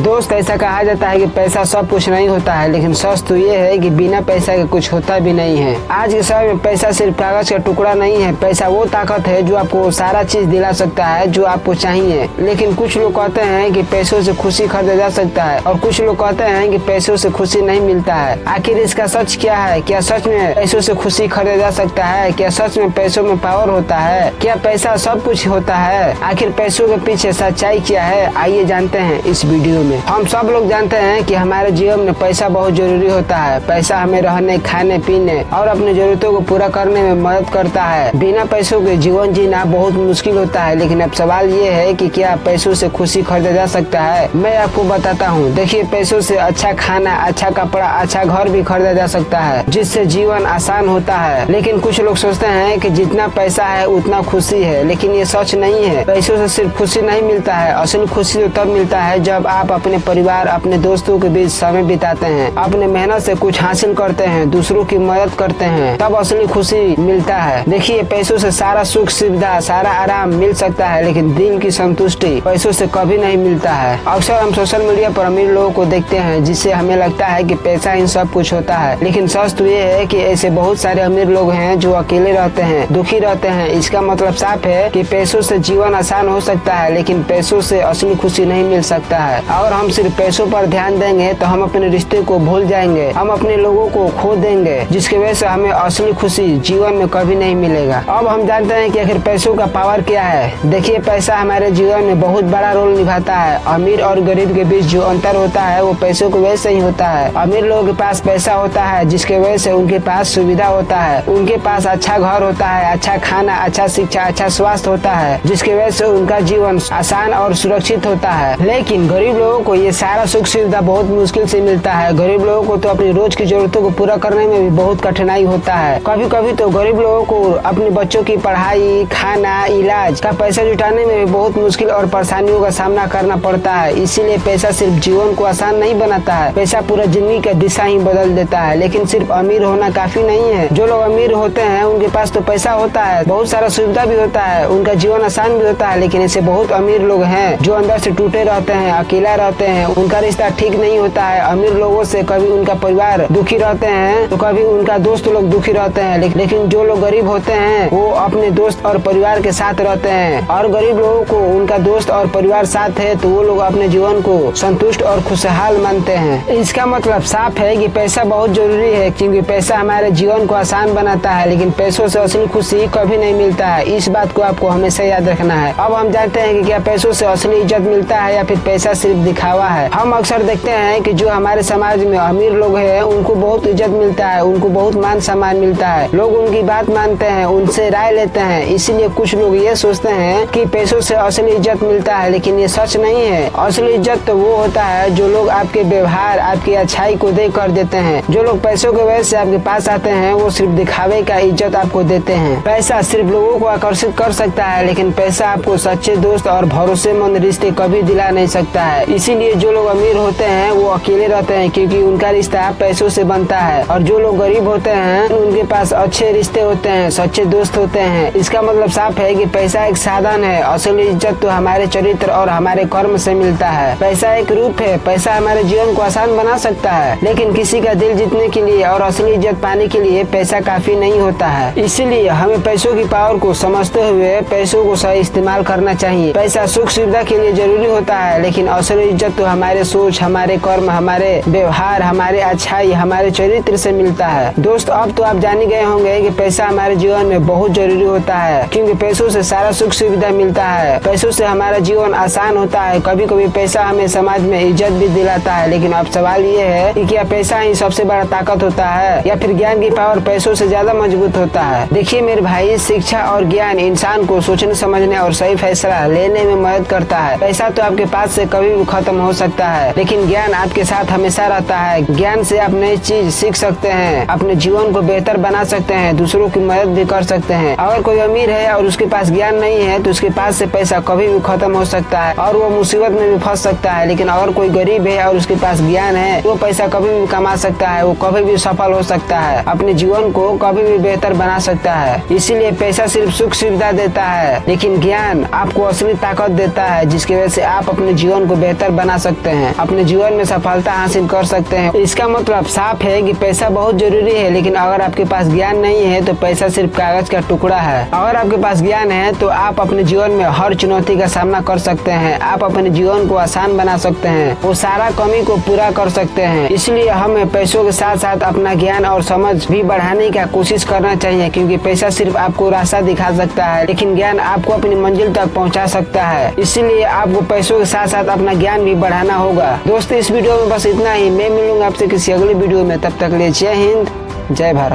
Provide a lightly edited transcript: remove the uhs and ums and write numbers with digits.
दोस्त, ऐसा कहा जाता है कि पैसा सब कुछ नहीं होता है, लेकिन सच तो ये है कि बिना पैसा के कुछ होता भी नहीं है। आज के समय में पैसा सिर्फ कागज का टुकड़ा नहीं है। पैसा वो ताकत है जो आपको सारा चीज दिला सकता है जो आपको चाहिए। लेकिन कुछ लोग कहते हैं कि पैसों से खुशी खरीदा जा सकता है और कुछ लोग कहते हैं कि पैसों से खुशी नहीं मिलता है। आखिर इसका सच क्या है? क्या सच में पैसों से खुशी खरीदा जा सकता है? क्या सच में पैसों में पावर होता है? क्या पैसा सब कुछ होता है? आखिर पैसों के पीछे सच्चाई क्या है? आइए जानते हैं इस वीडियो में। हम सब लोग जानते हैं कि हमारे जीवन में पैसा बहुत जरूरी होता है। पैसा हमें रहने, खाने पीने और अपनी जरूरतों को पूरा करने में मदद करता है। बिना पैसों के जीवन जीना बहुत मुश्किल होता है। लेकिन अब सवाल ये है कि क्या पैसों से खुशी खरीदा जा सकता है? मैं आपको बताता हूँ। देखिए, पैसों से अच्छा खाना, अच्छा कपड़ा, अच्छा घर भी खरीदा जा सकता है, जिससे जीवन आसान होता है। लेकिन कुछ लोग सोचते हैं कि जितना पैसा है उतना खुशी है, लेकिन ये सच नहीं है। पैसों से सिर्फ खुशी नहीं मिलता है। असली खुशी तो तब मिलता है जब आप अपने परिवार, अपने दोस्तों के बीच समय बिताते हैं, अपने मेहनत से कुछ हासिल करते हैं, दूसरों की मदद करते हैं, तब असली खुशी मिलता है। देखिए, पैसों से सारा सुख सुविधा, सारा आराम मिल सकता है, लेकिन दिल की संतुष्टि पैसों से कभी नहीं मिलता है। अक्सर हम सोशल मीडिया पर अमीर लोगों को देखते हैं, जिससे हमें लगता है कि पैसा ही सब कुछ होता है। लेकिन सच तो ये है कि ऐसे बहुत सारे अमीर लोग हैं जो अकेले रहते हैं, दुखी रहते हैं। इसका मतलब साफ है कि पैसों से जीवन आसान हो सकता है, लेकिन पैसों से असली खुशी नहीं मिल सकता है। और हम सिर्फ पैसों पर ध्यान देंगे तो हम अपने रिश्ते को भूल जाएंगे, हम अपने लोगों को खो देंगे, जिसकी वजह से हमें असली खुशी जीवन में कभी नहीं मिलेगा। अब हम जानते हैं कि आखिर पैसों का पावर क्या है। देखिए, पैसा हमारे जीवन में बहुत बड़ा रोल निभाता है। अमीर और गरीब के बीच जो अंतर होता है वो पैसों की वजह से ही होता है। अमीर लोगों के पास पैसा होता है, जिसके वजह से उनके पास सुविधा होता है, उनके पास अच्छा घर होता है, अच्छा खाना, अच्छा शिक्षा, अच्छा स्वास्थ्य होता है, जिसकी वजह से उनका जीवन आसान और सुरक्षित होता है। लेकिन गरीब लोगों को ये सारा सुख सुविधा बहुत मुश्किल से मिलता है। गरीब लोगों को तो अपनी रोज की जरूरतों को पूरा करने में भी बहुत कठिनाई होता है। कभी कभी तो गरीब लोगों को अपने बच्चों की पढ़ाई, खाना, इलाज का पैसा जुटाने में भी बहुत मुश्किल और परेशानियों का सामना करना पड़ता है। इसीलिए पैसा सिर्फ जीवन को आसान नहीं बनाता है, पैसा पूरा जिंदगी का दिशा ही बदल देता है। लेकिन सिर्फ अमीर होना काफी नहीं है। जो लोग अमीर होते हैं उनके पास तो पैसा होता है, बहुत सारा सुविधा भी होता है, उनका जीवन आसान भी होता है। लेकिन ऐसे बहुत अमीर लोग हैं जो अंदर से टूटे रहते हैं, अकेला रहते हैं, उनका रिश्ता ठीक नहीं होता है। अमीर लोगों से कभी उनका परिवार दुखी रहते हैं तो कभी उनका दोस्त लोग दुखी रहते हैं। लेकिन जो लोग गरीब होते हैं वो अपने दोस्त और परिवार के साथ रहते हैं, और गरीब लोगों को उनका दोस्त और परिवार साथ है तो वो लोग अपने जीवन को संतुष्ट और खुशहाल मानते हैं। इसका मतलब साफ है कि पैसा बहुत जरूरी है, क्योंकि पैसा हमारे जीवन को आसान बनाता है। लेकिन पैसों से असली खुशी कभी नहीं मिलता है। इस बात को आपको हमेशा याद रखना है। अब हम जानते हैं कि क्या पैसों से असली इज्जत मिलता है या फिर पैसा सिर्फ दिखावा है। हम अक्सर देखते हैं कि जो हमारे समाज में अमीर लोग हैं उनको बहुत इज्जत मिलता है, उनको बहुत मान सम्मान मिलता है, लोग उनकी बात मानते हैं, उनसे राय लेते हैं। इसीलिए कुछ लोग ये सोचते हैं कि पैसों से असली इज्जत मिलता है, लेकिन ये सच नहीं है। असली इज्जत तो वो होता है जो लोग आपके व्यवहार, आपकी अच्छाई को देख कर देते हैं। जो लोग पैसों की वजह से आपके पास आते हैं वो सिर्फ दिखावे का इज्जत आपको देते हैं। पैसा सिर्फ लोगों को आकर्षित कर सकता है, लेकिन पैसा आपको सच्चे दोस्त और भरोसेमंद रिश्ते कभी दिला नहीं सकता है। इसीलिए जो लोग अमीर होते हैं वो अकेले रहते हैं, क्योंकि उनका रिश्ता पैसों से बनता है। और जो लोग गरीब होते हैं उनके पास अच्छे रिश्ते होते हैं, सच्चे दोस्त होते हैं। इसका मतलब साफ है कि पैसा एक साधन है, असली इज्जत तो हमारे चरित्र और हमारे कर्म से मिलता है। पैसा एक रूप है। पैसा हमारे जीवन को आसान बना सकता है, लेकिन किसी का दिल जीतने के लिए और असली इज्जत पाने के लिए पैसा काफी नहीं होता है। इसीलिए हमें पैसों की पावर को समझते हुए पैसों को सही इस्तेमाल करना चाहिए। पैसा सुख सुविधा के लिए जरूरी होता है, लेकिन असली इज्जत तो हमारे सोच, हमारे कर्म, हमारे व्यवहार, हमारे अच्छाई, हमारे चरित्र से मिलता है। दोस्त, अब तो आप जान ही गए होंगे कि पैसा हमारे जीवन में बहुत जरूरी होता है, क्योंकि पैसों से सारा सुख सुविधा मिलता है। पैसों से हमारा जीवन आसान होता है। कभी कभी पैसा हमें समाज में इज्जत भी दिलाता है। लेकिन अब सवाल ये है कि क्या पैसा ही सबसे बड़ा ताकत होता है या फिर ज्ञान की पावर पैसों से ज्यादा मजबूत होता है? देखिए मेरे भाई, शिक्षा और ज्ञान इंसान को सोचने, समझने और सही फैसला लेने में मदद करता है। पैसा तो आपके पास से कभी भी खत्म हो सकता है, लेकिन ज्ञान आपके साथ हमेशा रहता है। ज्ञान से आप नई चीज सीख सकते हैं, अपने जीवन को बेहतर बना सकते हैं, दूसरों की मदद भी कर सकते हैं। अगर कोई अमीर है और उसके पास ज्ञान नहीं है तो उसके पास से पैसा कभी भी खत्म हो सकता है और वो मुसीबत में भी फंस सकता है। लेकिन अगर कोई गरीब है और उसके पास ज्ञान है तो वो पैसा कभी भी कमा सकता है, वो कभी भी सफल हो सकता है, अपने जीवन को कभी भी बेहतर बना सकता है। इसीलिए पैसा सिर्फ सुख सुविधा देता है, लेकिन ज्ञान आपको असली ताकत देता है, जिसकी वजह से आप अपने जीवन को बेहतर बना सकते हैं, अपने जीवन में सफलता हासिल कर सकते हैं। इसका मतलब साफ है कि पैसा बहुत जरूरी है, लेकिन अगर आपके पास ज्ञान नहीं है तो पैसा सिर्फ कागज का टुकड़ा है। अगर आपके पास ज्ञान है तो आप अपने जीवन में हर चुनौती का सामना कर सकते हैं, आप अपने जीवन को आसान बना सकते हैं, वो सारा कमी को पूरा कर सकते हैं। इसलिए हमें पैसों के साथ साथ अपना ज्ञान और समझ भी बढ़ाने का कोशिश करना चाहिए, क्योंकि पैसा सिर्फ आपको रास्ता दिखा सकता है, लेकिन ज्ञान आपको अपनी मंजिल तक पहुंचा सकता है। इसलिए आपको पैसों के साथ साथ अपना ज्ञान भी बढ़ाना होगा। दोस्तों, इस वीडियो में बस इतना ही। मैं मिलूंगा आपसे किसी अगली वीडियो में, तब तक के लिए जय हिंद, जय भारत।